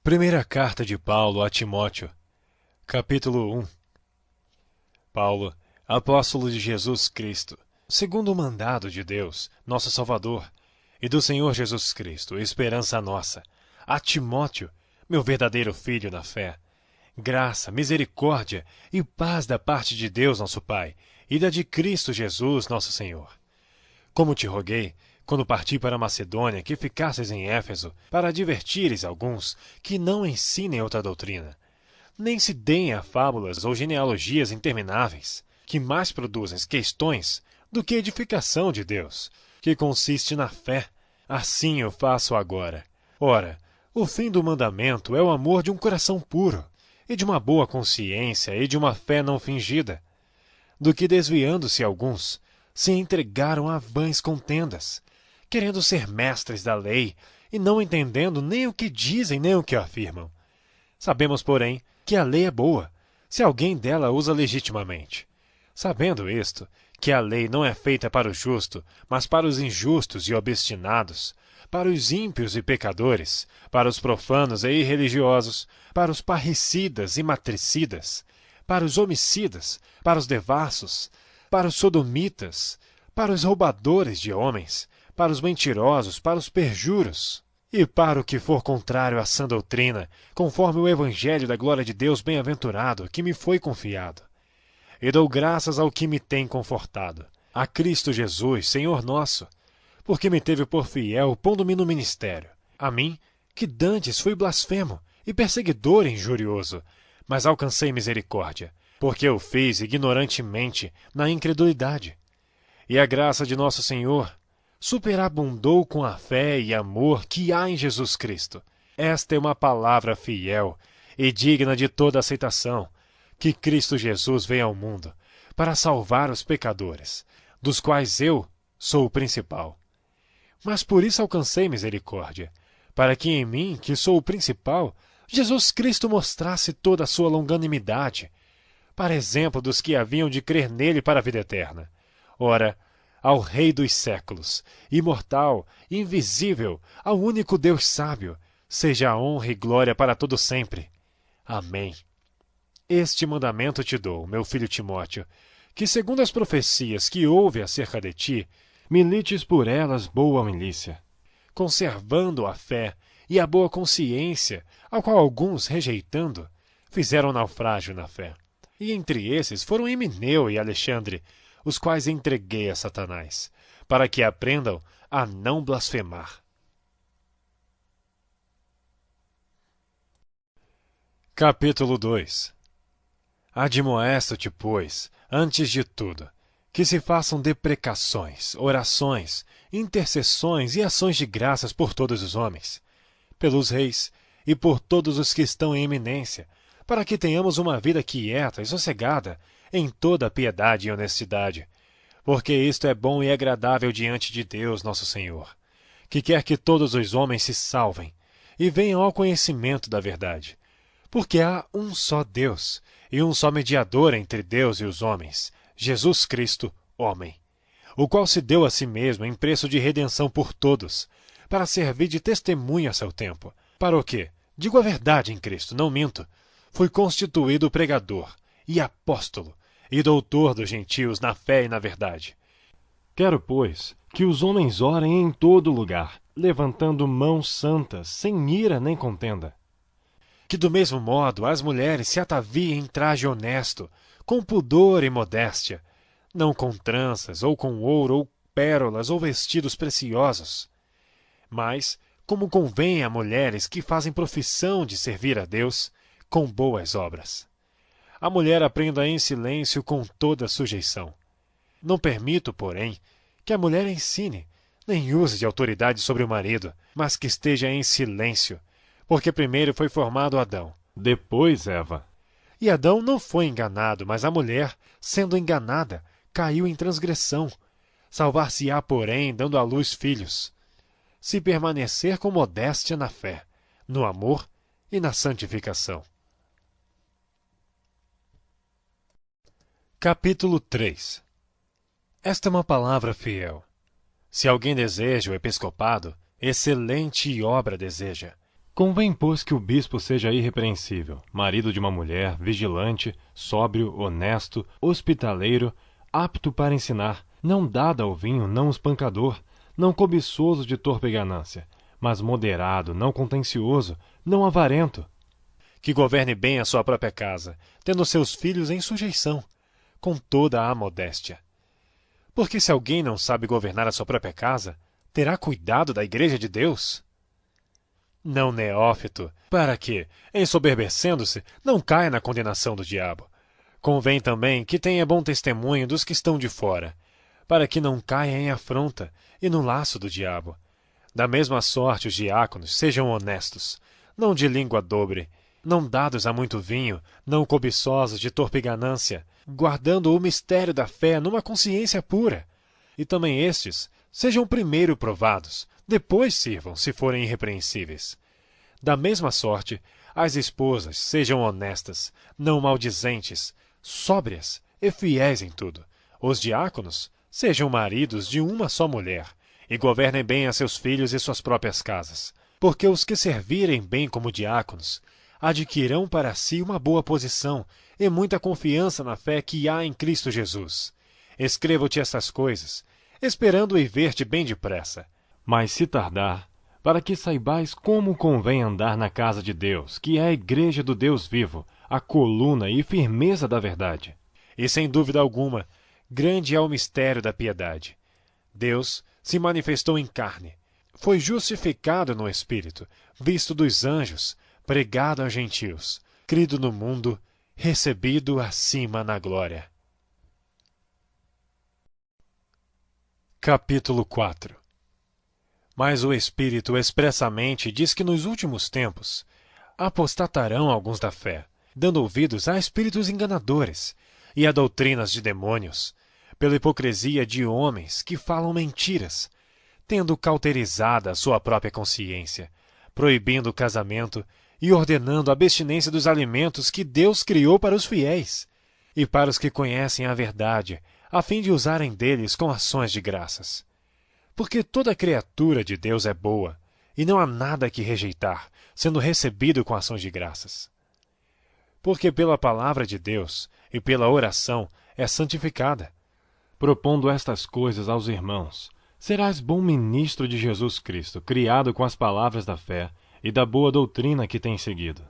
Primeira carta de Paulo a Timóteo, capítulo 1. Paulo, apóstolo de Jesus Cristo, segundo o mandado de Deus, nosso Salvador, e do Senhor Jesus Cristo, esperança nossa, a Timóteo, meu verdadeiro filho na fé, graça, misericórdia e paz da parte de Deus nosso Pai e da de Cristo Jesus nosso Senhor. Como te roguei, quando parti para a Macedônia, que ficasses em Éfeso, para advertires alguns que não ensinem outra doutrina, nem se deem a fábulas ou genealogias intermináveis, que mais produzem questões do que edificação de Deus, que consiste na fé. Assim eu faço agora. Ora, o fim do mandamento é o amor de um coração puro, e de uma boa consciência e de uma fé não fingida, do que desviando-se alguns, se entregaram a vãs contendas, querendo ser mestres da lei e não entendendo nem o que dizem nem o que afirmam. Sabemos, porém, que a lei é boa, se alguém dela usa legitimamente. Sabendo isto, que a lei não é feita para o justo, mas para os injustos e obstinados, para os ímpios e pecadores, para os profanos e irreligiosos, para os parricidas e matricidas, para os homicidas, para os devassos, para os sodomitas, para os roubadores de homens, para os mentirosos, para os perjuros, e para o que for contrário à sã doutrina, conforme o evangelho da glória de Deus bem-aventurado que me foi confiado. E dou graças ao que me tem confortado, a Cristo Jesus, Senhor nosso, porque me teve por fiel, pondo-me no ministério, a mim, que dantes fui blasfemo e perseguidor injurioso, mas alcancei misericórdia, porque eu fiz ignorantemente na incredulidade. E a graça de nosso Senhor superabundou com a fé e amor que há em Jesus Cristo. Esta é uma palavra fiel e digna de toda aceitação, que Cristo Jesus veio ao mundo para salvar os pecadores, dos quais eu sou o principal. Mas por isso alcancei misericórdia, para que em mim, que sou o principal, Jesus Cristo mostrasse toda a sua longanimidade, para exemplo dos que haviam de crer nele para a vida eterna. Ora, ao Rei dos séculos, imortal, invisível, ao único Deus sábio, seja a honra e glória para todo sempre. Amém. Este mandamento te dou, meu filho Timóteo, que segundo as profecias que houve acerca de ti, milites por elas boa milícia, conservando a fé e a boa consciência, a qual alguns, rejeitando, fizeram naufrágio na fé. E entre esses foram Himeneu e Alexandre, os quais entreguei a Satanás, para que aprendam a não blasfemar. Capítulo 2. Admoesto-te, pois, antes de tudo, que se façam deprecações, orações, intercessões e ações de graças por todos os homens, pelos reis e por todos os que estão em eminência, para que tenhamos uma vida quieta e sossegada, em toda a piedade e honestidade, porque isto é bom e agradável diante de Deus nosso Senhor, que quer que todos os homens se salvem e venham ao conhecimento da verdade, porque há um só Deus e um só mediador entre Deus e os homens, Jesus Cristo, homem, o qual se deu a si mesmo em preço de redenção por todos, para servir de testemunho a seu tempo, para o que, digo a verdade em Cristo, não minto, fui constituído pregador e apóstolo e doutor dos gentios na fé e na verdade. Quero, pois, que os homens orem em todo lugar, levantando mãos santas, sem ira nem contenda. Que do mesmo modo as mulheres se ataviem em traje honesto, com pudor e modéstia, não com tranças, ou com ouro, ou pérolas, ou vestidos preciosos, mas, como convém a mulheres que fazem profissão de servir a Deus, com boas obras. A mulher aprenda em silêncio com toda sujeição. Não permito, porém, que a mulher ensine, nem use de autoridade sobre o marido, mas que esteja em silêncio, porque primeiro foi formado Adão, depois Eva. E Adão não foi enganado, mas a mulher, sendo enganada, caiu em transgressão. Salvar-se-á, porém, dando à luz filhos, se permanecer com modéstia na fé, no amor e na santificação. Capítulo 3. Esta é uma palavra fiel. Se alguém deseja o episcopado, excelente obra deseja. Convém, pois, que o bispo seja irrepreensível, marido de uma mulher, vigilante, sóbrio, honesto, hospitaleiro, apto para ensinar, não dado ao vinho, não espancador, não cobiçoso de torpe ganância, mas moderado, não contencioso, não avarento. Que governe bem a sua própria casa, tendo seus filhos em sujeição, com toda a modéstia. Porque se alguém não sabe governar a sua própria casa, terá cuidado da igreja de Deus? Não neófito, para que, ensoberbecendo-se, não caia na condenação do diabo. Convém também que tenha bom testemunho dos que estão de fora, para que não caia em afronta e no laço do diabo. Da mesma sorte os diáconos sejam honestos, não de língua dobre, não dados a muito vinho, não cobiçosos de torpe ganância, guardando o mistério da fé numa consciência pura. E também estes sejam primeiro provados, depois sirvam, se forem irrepreensíveis. Da mesma sorte, as esposas sejam honestas, não maldizentes, sóbrias e fiéis em tudo. Os diáconos sejam maridos de uma só mulher, e governem bem a seus filhos e suas próprias casas. Porque os que servirem bem como diáconos adquirirão para si uma boa posição e muita confiança na fé que há em Cristo Jesus. Escrevo-te estas coisas, esperando ir ver-te bem depressa. Mas se tardar, para que saibais como convém andar na casa de Deus, que é a igreja do Deus vivo, a coluna e firmeza da verdade. E sem dúvida alguma, grande é o mistério da piedade. Deus se manifestou em carne, foi justificado no Espírito, visto dos anjos, pregado aos gentios, crido no mundo, recebido acima na glória. Capítulo 4. Mas o Espírito expressamente diz que nos últimos tempos apostatarão alguns da fé, dando ouvidos a espíritos enganadores e a doutrinas de demônios, pela hipocrisia de homens que falam mentiras, tendo cauterizada a sua própria consciência, proibindo o casamento e ordenando a abstinência dos alimentos que Deus criou para os fiéis e para os que conhecem a verdade, a fim de usarem deles com ações de graças. Porque toda criatura de Deus é boa, e não há nada que rejeitar, sendo recebido com ações de graças. Porque pela palavra de Deus e pela oração é santificada. Propondo estas coisas aos irmãos, serás bom ministro de Jesus Cristo, criado com as palavras da fé e da boa doutrina que tens seguido.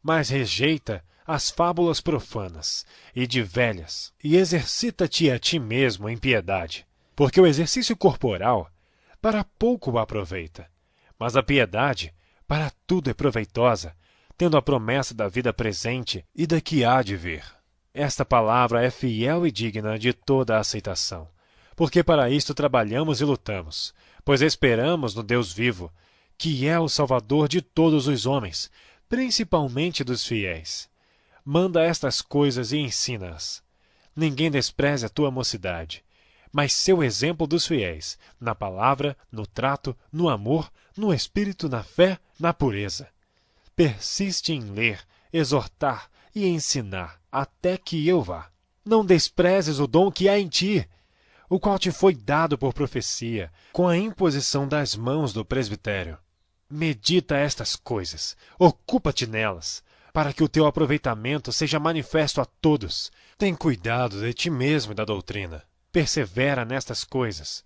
Mas rejeita as fábulas profanas e de velhas, e exercita-te a ti mesmo em piedade, porque o exercício corporal para pouco aproveita, mas a piedade para tudo é proveitosa, tendo a promessa da vida presente e da que há de vir. Esta palavra é fiel e digna de toda a aceitação, porque para isto trabalhamos e lutamos, pois esperamos no Deus vivo, que é o Salvador de todos os homens, principalmente dos fiéis. Manda estas coisas e ensina-as. Ninguém despreze a tua mocidade, mas seu exemplo dos fiéis, na palavra, no trato, no amor, no espírito, na fé, na pureza. Persiste em ler, exortar e ensinar, até que eu vá. Não desprezes o dom que há em ti, o qual te foi dado por profecia, com a imposição das mãos do presbitério. Medita estas coisas, ocupa-te nelas, para que o teu aproveitamento seja manifesto a todos. Tem cuidado de ti mesmo e da doutrina. Persevera nestas coisas,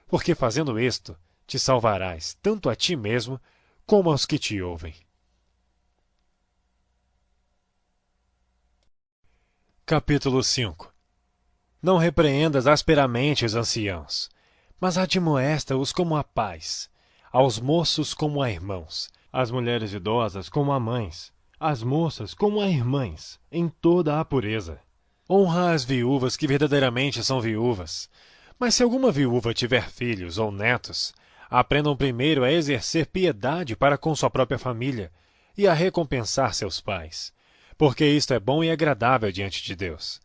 porque fazendo isto, te salvarás tanto a ti mesmo como aos que te ouvem. Capítulo 5. Não repreendas asperamente os anciãos, mas admoesta-os como a pais, aos moços como a irmãos, às mulheres idosas como a mães, às moças como a irmãs, em toda a pureza. Honra as viúvas que verdadeiramente são viúvas. Mas se alguma viúva tiver filhos ou netos, aprendam primeiro a exercer piedade para com sua própria família e a recompensar seus pais, porque isto é bom e agradável diante de Deus.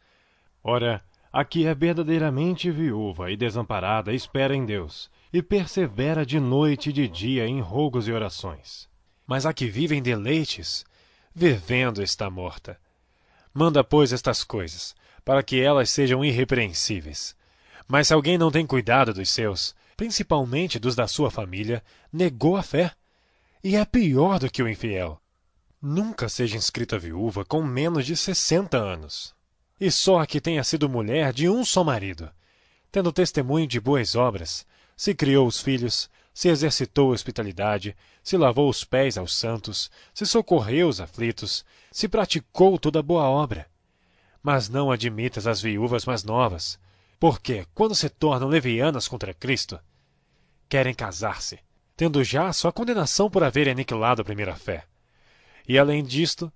Ora, a que é verdadeiramente viúva e desamparada espera em Deus, e persevera de noite e de dia em rogos e orações. Mas a que vive em deleites, vivendo está morta. Manda, pois, estas coisas, para que elas sejam irrepreensíveis. Mas se alguém não tem cuidado dos seus, principalmente dos da sua família, negou a fé, e é pior do que o infiel. Nunca seja inscrita viúva com menos de 60 anos. E só a que tenha sido mulher de um só marido, tendo testemunho de boas obras, se criou os filhos, se exercitou a hospitalidade, se lavou os pés aos santos, se socorreu os aflitos, se praticou toda boa obra. Mas não admitas as viúvas mais novas, porque, quando se tornam levianas contra Cristo, querem casar-se, tendo já sua condenação por haverem aniquilado a primeira fé. E, além disto,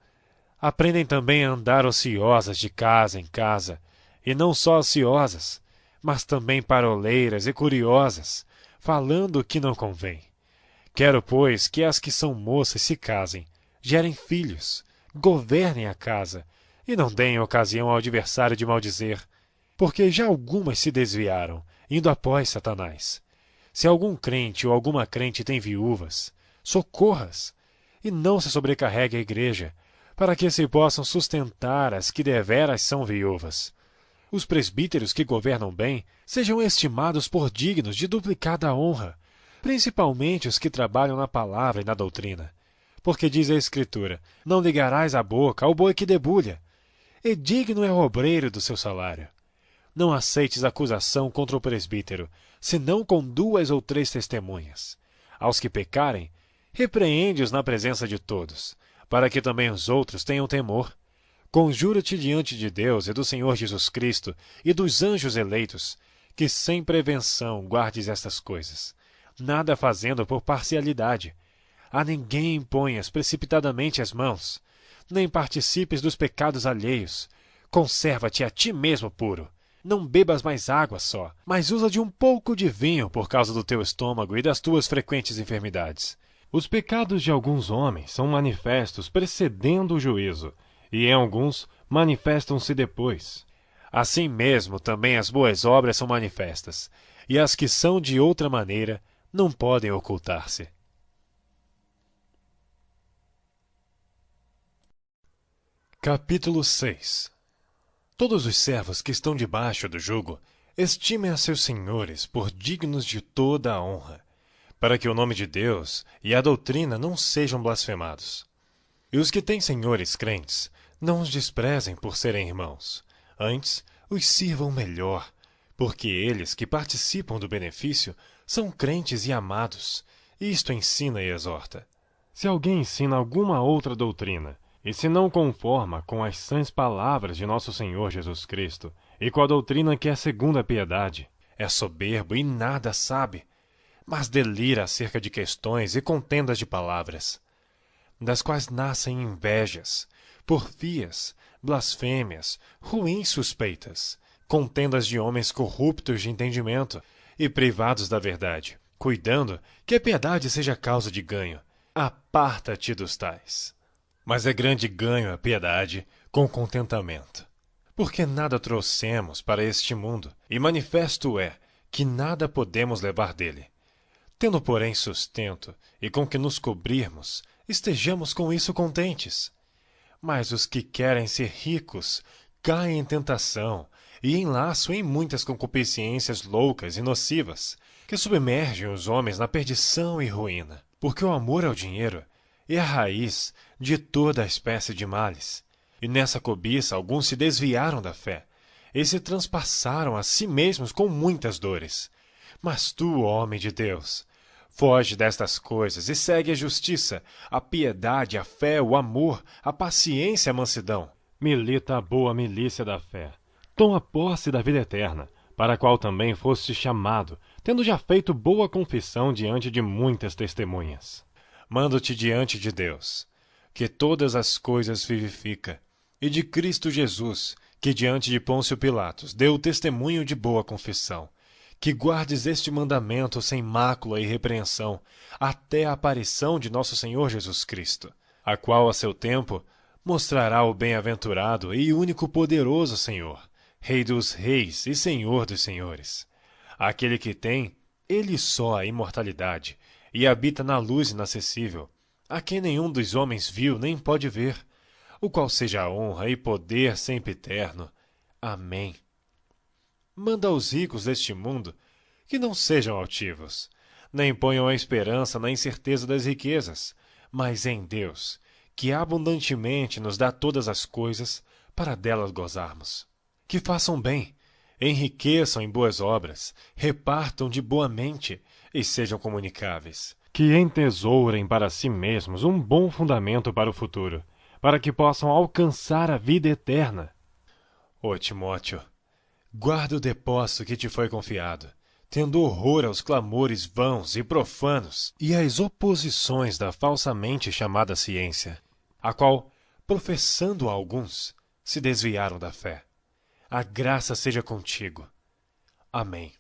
aprendem também a andar ociosas de casa em casa, e não só ociosas, mas também paroleiras e curiosas, falando o que não convém. Quero, pois, que as que são moças se casem, gerem filhos, governem a casa, e não deem ocasião ao adversário de maldizer, porque já algumas se desviaram, indo após Satanás. Se algum crente ou alguma crente tem viúvas, socorra-as, e não se sobrecarregue a igreja, para que se possam sustentar as que deveras são viúvas. Os presbíteros que governam bem sejam estimados por dignos de duplicada honra, principalmente os que trabalham na palavra e na doutrina. Porque diz a Escritura, não ligarás a boca ao boi que debulha, e digno é o obreiro do seu salário. Não aceites acusação contra o presbítero, senão com 2 ou 3 testemunhas. Aos que pecarem, repreende-os na presença de todos, para que também os outros tenham temor. Conjuro-te diante de Deus e do Senhor Jesus Cristo e dos anjos eleitos, que sem prevenção guardes estas coisas, nada fazendo por parcialidade. A ninguém imponhas precipitadamente as mãos, nem participes dos pecados alheios. Conserva-te a ti mesmo puro. Não bebas mais água só, mas usa de um pouco de vinho por causa do teu estômago e das tuas frequentes enfermidades. Os pecados de alguns homens são manifestos precedendo o juízo, e em alguns manifestam-se depois. Assim mesmo também as boas obras são manifestas, e as que são de outra maneira não podem ocultar-se. Capítulo 6. Todos os servos que estão debaixo do jugo estimem a seus senhores por dignos de toda a honra, para que o nome de Deus e a doutrina não sejam blasfemados. E os que têm senhores crentes, não os desprezem por serem irmãos. Antes, os sirvam melhor, porque eles que participam do benefício são crentes e amados. Isto ensina e exorta. Se alguém ensina alguma outra doutrina, e se não conforma com as sãs palavras de nosso Senhor Jesus Cristo, e com a doutrina que é segundo a piedade, é soberbo e nada sabe, mas delira acerca de questões e contendas de palavras, das quais nascem invejas, porfias, blasfêmias, ruins suspeitas, contendas de homens corruptos de entendimento e privados da verdade, cuidando que a piedade seja causa de ganho. Aparta-te dos tais. Mas é grande ganho a piedade com contentamento. Porque nada trouxemos para este mundo, e manifesto é que nada podemos levar dele. Tendo, porém, sustento e com que nos cobrirmos, estejamos com isso contentes. Mas os que querem ser ricos caem em tentação e em laço em muitas concupiscências loucas e nocivas, que submergem os homens na perdição e ruína. Porque o amor ao dinheiro é a raiz de toda a espécie de males. E nessa cobiça alguns se desviaram da fé, e se transpassaram a si mesmos com muitas dores. Mas tu, homem de Deus, foge destas coisas e segue a justiça, a piedade, a fé, o amor, a paciência e a mansidão. Milita a boa milícia da fé. Toma posse da vida eterna, para a qual também foste chamado, tendo já feito boa confissão diante de muitas testemunhas. Mando-te diante de Deus, que todas as coisas vivifica, e de Cristo Jesus, que diante de Pôncio Pilatos deu testemunho de boa confissão, que guardes este mandamento sem mácula e repreensão, até a aparição de nosso Senhor Jesus Cristo, a qual a seu tempo mostrará o bem-aventurado e único poderoso Senhor, Rei dos reis e Senhor dos senhores. Aquele que tem, ele só, a imortalidade, e habita na luz inacessível, a quem nenhum dos homens viu nem pode ver, o qual seja a honra e poder sempre eterno. Amém. Manda aos ricos deste mundo que não sejam altivos, Nem ponham a esperança na incerteza das riquezas, mas em Deus, que abundantemente nos dá todas as coisas para delas gozarmos. Que façam bem, enriqueçam em boas obras, repartam de boa mente e sejam comunicáveis. Que entesourem para si mesmos um bom fundamento para o futuro, para que possam alcançar a vida eterna. Ó Timóteo, guarda o depósito que te foi confiado, tendo horror aos clamores vãos e profanos e às oposições da falsamente chamada ciência, a qual, professando alguns, se desviaram da fé. A graça seja contigo. Amém.